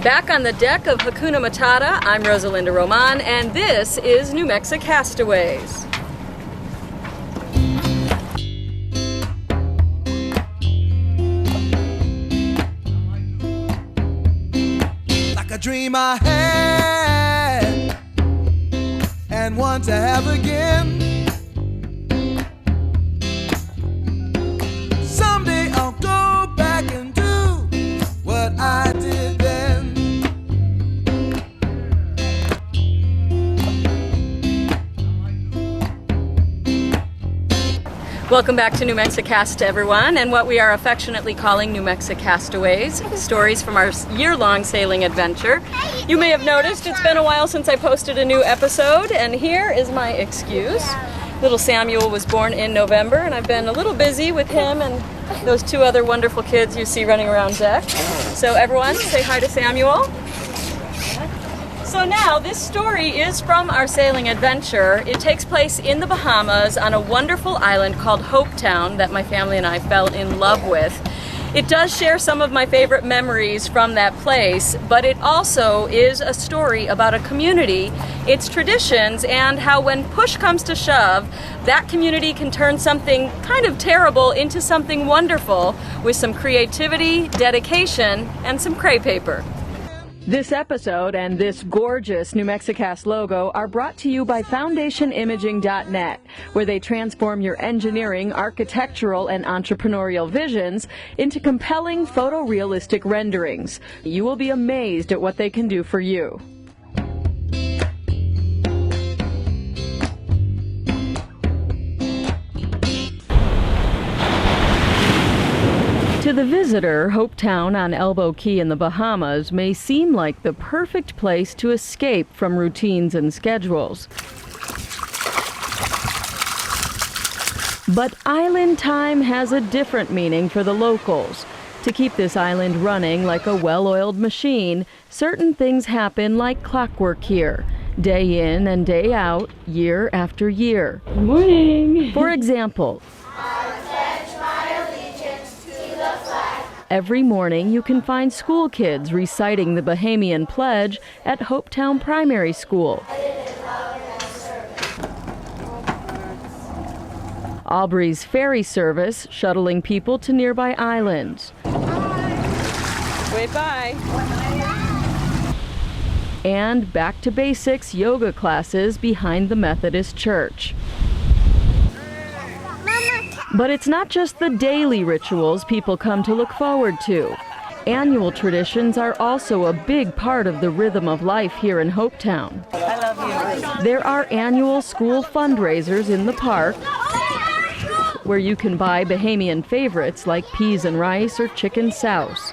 Back on the deck of Hakuna Matata, I'm Rosalinda Roman, and this is New Mexicastaways. Like a dream I had and want to have again. Someday I'll go back and do what I did then. Welcome back to New Mexicast, everyone, and what we are affectionately calling New Mexicastaways, stories from our year-long sailing adventure. You may have noticed it's been a while since I posted a new episode, and here is my excuse. Little Samuel was born in November, and I've been a little busy with him and those two other wonderful kids you see running around deck. So everyone, say hi to Samuel. So now, this story is from our sailing adventure. It takes place in the Bahamas on a wonderful island called Hopetown that my family and I fell in love with. It does share some of my favorite memories from that place, but it also is a story about a community, its traditions, and how when push comes to shove, that community can turn something kind of terrible into something wonderful with some creativity, dedication, and some cray paper. This episode and this gorgeous New Mexicast logo are brought to you by FoundationImaging.net, where they transform your engineering, architectural, and entrepreneurial visions into compelling photorealistic renderings. You will be amazed at what they can do for you. To the visitor, Hopetown on Elbow Key in the Bahamas may seem like the perfect place to escape from routines and schedules. But island time has a different meaning for the locals. To keep this island running like a well-oiled machine, certain things happen like clockwork here, day in and day out, year after year. Good morning. For example, every morning you can find school kids reciting the Bahamian Pledge at Hopetown Primary School. Aubrey's ferry service shuttling people to nearby islands. Wave bye. And back to basics yoga classes behind the Methodist Church. But it's not just the daily rituals people come to look forward to. Annual traditions are also a big part of the rhythm of life here in Hopetown. I love you. There are annual school fundraisers in the park where you can buy Bahamian favorites like peas and rice or chicken souse.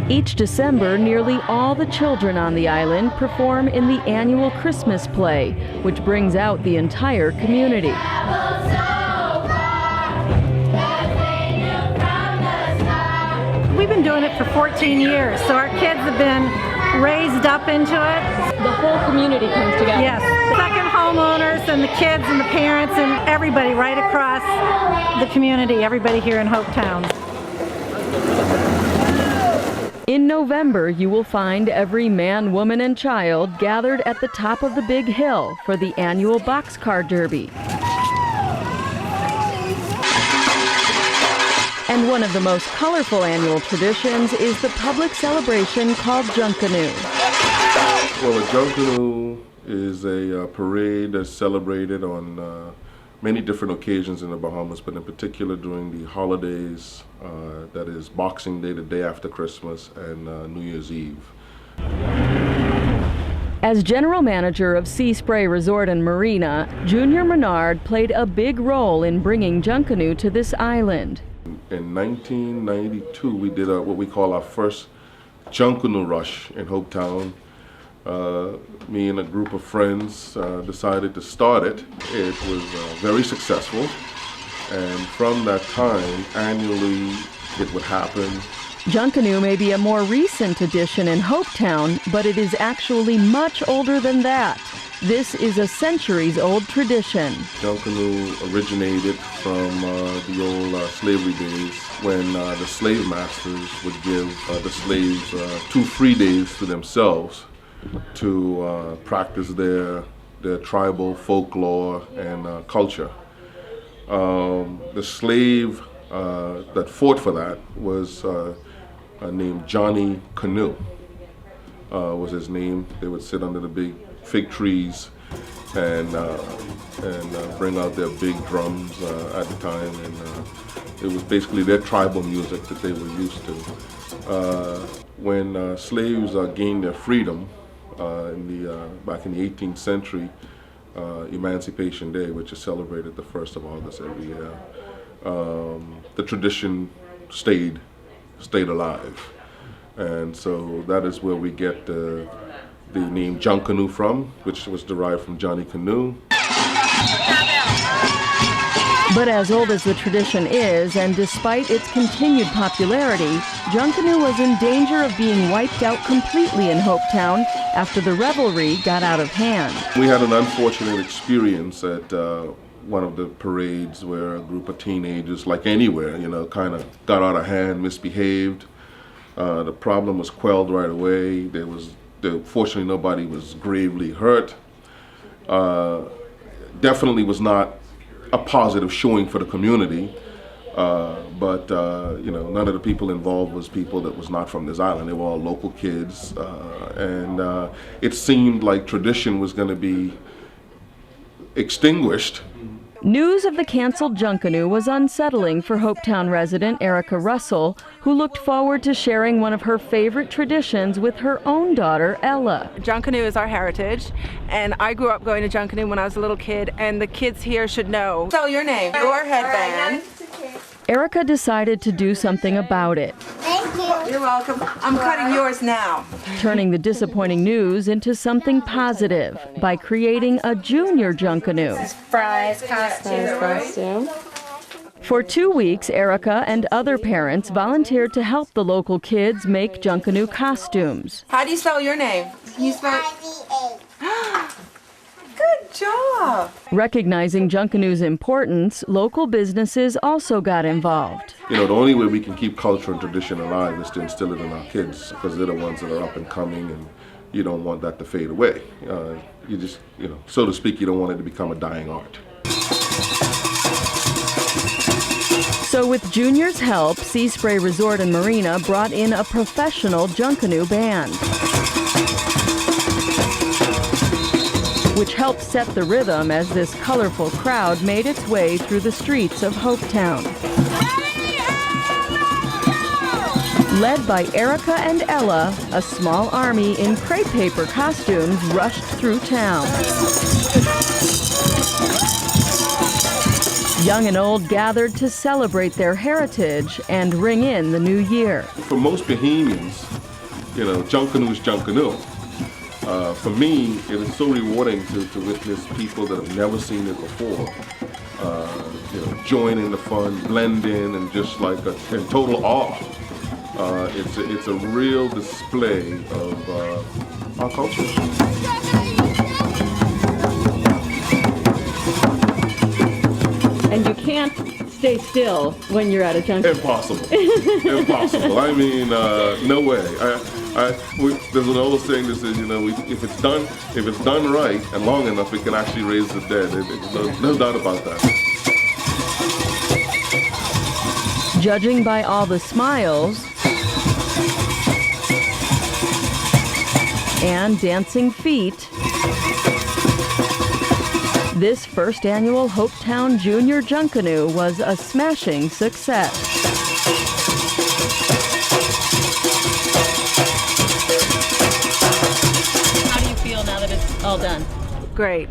Each December, nearly all the children on the island perform in the annual Christmas play, which brings out the entire community. We've been doing it for 14 years, so our kids have been raised up into it. The whole community comes together. Yes, second homeowners and the kids and the parents and everybody right across the community, everybody here in Hopetown. In November, you will find every man, woman, and child gathered at the top of the big hill for the annual boxcar derby. And one of the most colorful annual traditions is the public celebration called Junkanoo. Well, a Junkanoo is a parade that's celebrated on many different occasions in the Bahamas, but in particular during the holidays, that is Boxing Day, the day after Christmas, and New Year's Eve. As general manager of Sea Spray Resort and Marina, Junior Menard played a big role in bringing Junkanoo to this island. In 1992, we did what we call our first Junkanoo rush in Hopetown. Me and a group of friends decided to start it. It was very successful, and from that time, annually it would happen. Junkanoo may be a more recent addition in Hopetown, but it is actually much older than that. This is a centuries-old tradition. Junkanoo originated from the old slavery days when the slave masters would give the slaves 2 free days to themselves to practice their tribal folklore and culture. The slave that fought for that was named Junkanoo. Was his name. They would sit under the big fig trees and bring out their big drums at the time, and it was basically their tribal music that they were used to. When slaves gained their freedom back in the 18th century, Emancipation Day, which is celebrated the 1st of August every year, the tradition stayed alive. And so that is where we get the name Junkanoo from, which was derived from Johnny Canoe. But as old as the tradition is, and despite its continued popularity, Junkanoo was in danger of being wiped out completely in Hopetown after the revelry got out of hand. We had an unfortunate experience at one of the parades where a group of teenagers, like anywhere, kind of got out of hand, misbehaved. The problem was quelled right away. Fortunately, nobody was gravely hurt. Definitely was not a positive showing for the community, but none of the people involved was people that was not from this island. They were all local kids, and it seemed like tradition was going to be extinguished. News of the canceled Junkanoo was unsettling for Hopetown resident Erica Russell, who looked forward to sharing one of her favorite traditions with her own daughter, Ella. Junkanoo is our heritage, and I grew up going to Junkanoo when I was a little kid, and the kids here should know. Tell your name, your headband. Erica decided to do something about it. Thank you. You're welcome. I'm cutting yours now. Turning the disappointing news into something positive by creating a junior Junkanoo. Fry's costume. For 2 weeks, Erica and other parents volunteered to help the local kids make Junkanoo costumes. How do you spell your name? You spell IVA. Good job. Recognizing Junkanoo's importance, local businesses also got involved. The only way we can keep culture and tradition alive is to instill it in our kids, because they're the ones that are up and coming, and you don't want that to fade away. You just, so to speak, you don't want it to become a dying art. So with Junior's help, Sea Spray Resort and Marina brought in a professional Junkanoo band, which helped set the rhythm as this colorful crowd made its way through the streets of Hopetown. Led by Erica and Ella, a small army in crepe paper costumes rushed through town. Young and old gathered to celebrate their heritage and ring in the new year. For most Bahamians, Junkanoo is Junkanoo. For me, it is so rewarding to witness people that have never seen it before, join in the fun, blend in, and just like in total awe. It's a real display of our culture. And you can't stay still when you're at a Junkanoo. Impossible. Impossible. I mean, no way. There's an old saying that says, if it's done right and long enough, it can actually raise the dead. There's no doubt about that. Judging by all the smiles and dancing feet, this first annual Hopetown Junior Junkanoo was a smashing success. How do you feel now that it's all done? Great.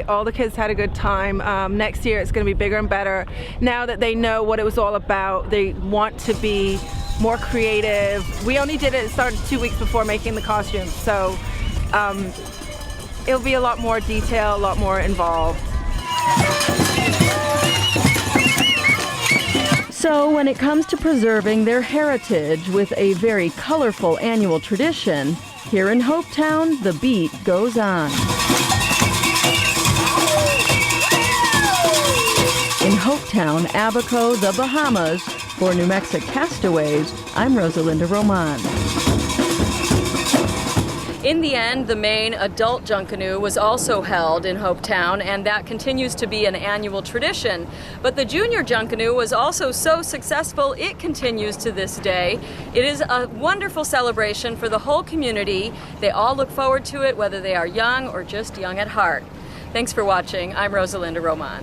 All the kids had a good time. Next year it's going to be bigger and better. Now that they know what it was all about, they want to be more creative. We only started 2 weeks before making the costumes, so it'll be a lot more detail, a lot more involved. So when it comes to preserving their heritage with a very colorful annual tradition, here in Hopetown, the beat goes on. In Hopetown, Abaco, the Bahamas, for New Mexicastaways, I'm Rosalinda Roman. In the end, the main adult Junkanoo was also held in Hopetown, and that continues to be an annual tradition. But the junior Junkanoo was also so successful, it continues to this day. It is a wonderful celebration for the whole community. They all look forward to it, whether they are young or just young at heart. Thanks for watching. I'm Rosalinda Roman.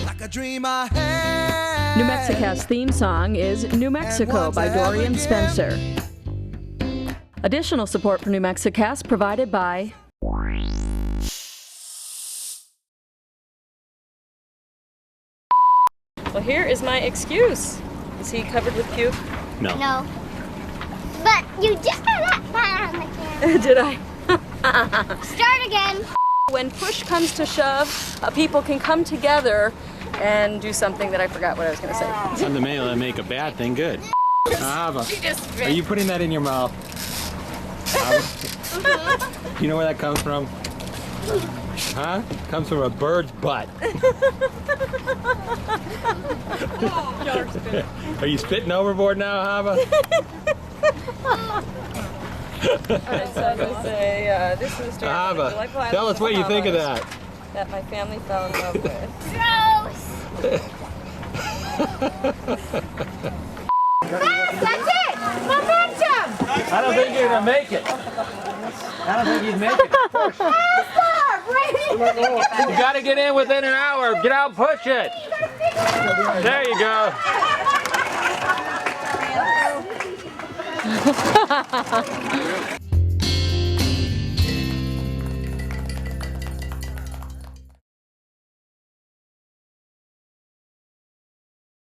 Like a dream I had. New Mexicast theme song is New Mexico by Dorian Spencer. Additional support for New Mexicast provided by Well, here is my excuse. Is he covered with puke? No. But you just got that on the camera. Did I? Start again. When push comes to shove, people can come together and do something that I forgot what I was going to say. Something may make a bad thing good. Ava, are you putting that in your mouth? Do you know where that comes from? Huh? It comes from a bird's butt. Are you spitting overboard now, Ava? Alright, so I'm going to say, this is the story of the Ava, delightful island tell us of what you think of Bahamas that. that my family fell in love with. Gross! That's it! Momentum! I don't think you're gonna make it. I don't think you'd make it. You gotta get in within an hour. Get out and push it. There you go.